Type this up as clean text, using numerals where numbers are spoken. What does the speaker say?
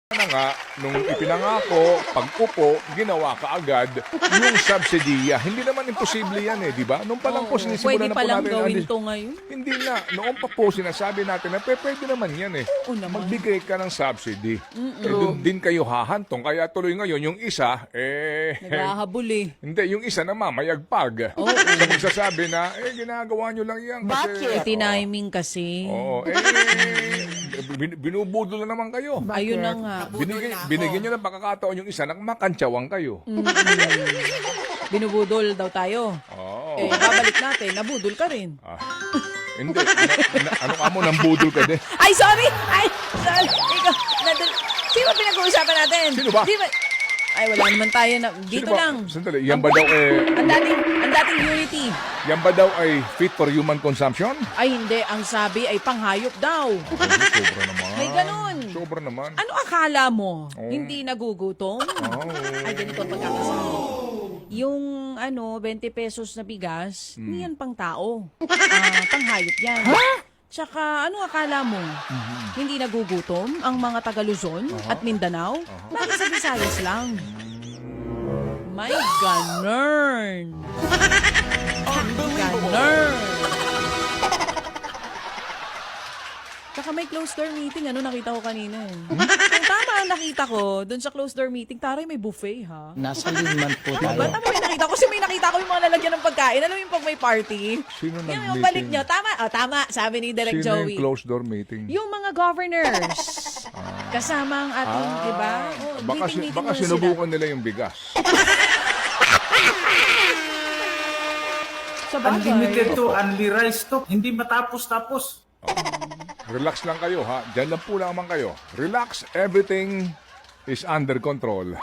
Na nga, nung ipinangako, pag-upo, ginawa ka agad yung subsidiya. Hindi naman imposible yan di ba? Nung pa lang po sinisimulan Pwede na po palang natin. gawin to ngayon. Hindi na. Noon pa po sinasabi natin na pwede naman yan Oo naman. Magbigay ka ng subsidy. Doon din kayo hahantong. Kaya tuloy ngayon, yung isa, Naghahabol hindi, yung isa na mamayagpag. Oo. Sa magsasabi na, ginagawa nyo lang yan. Kasi, Tiniming kasi. Oo, binubudol na naman kayo. Ayun na nga. Binigyan nyo ng pagkakataon yung isa na makantsawang kayo. Binubudol daw tayo. Oo. Babalik natin. Nabudol ka rin. Hindi. Ano ka mo, nambudol ka din. Ay, sorry! Ay, sorry! Ikaw, sino pinag-uusapan natin? Sino ba? Ay, wala naman tayo na. Dito Sino ba? lang. Sandali, yan ba daw Ang dating unity. yan ba daw ay fit for human consumption? Ay, hindi. Ang sabi ay panghayop daw. Sobra naman. May ganun. Sobra naman. Ano akala mo? Hindi nagugutom? Ay, ganito ang pagkakasabi. Yung 20 pesos na bigas, hindi yan pang tao. Panghayop yan. Tsaka, ano akala mo? Hindi nagugutom ang mga taga Luzon at Mindanao? Bakit sa Visayas lang? May ganun. Ganun. Tsaka may closed door meeting, nakita ko kanina Kung tama ang nakita ko, dun sa closed door meeting, taray may buffet, ha? Nasa Linman po tayo. Ba't may nakita ko? Kasi may nakita ko yung mga lalagyan ng pagkain. Alam mo yung pag may party? Sino Yung nag-meeting? balik nyo. Tama, sabi ni Direk Sino Joey. yung closed door meeting? Yung mga governors. Kasama ang ating, di ba? Baka muna sinubukan nila yung bigas. Sa bagay. Unlimited to, only rice to. Hindi matapos-tapos. Relax lang kayo, ha? Diyan lang po lamang kayo. Relax, everything is under control.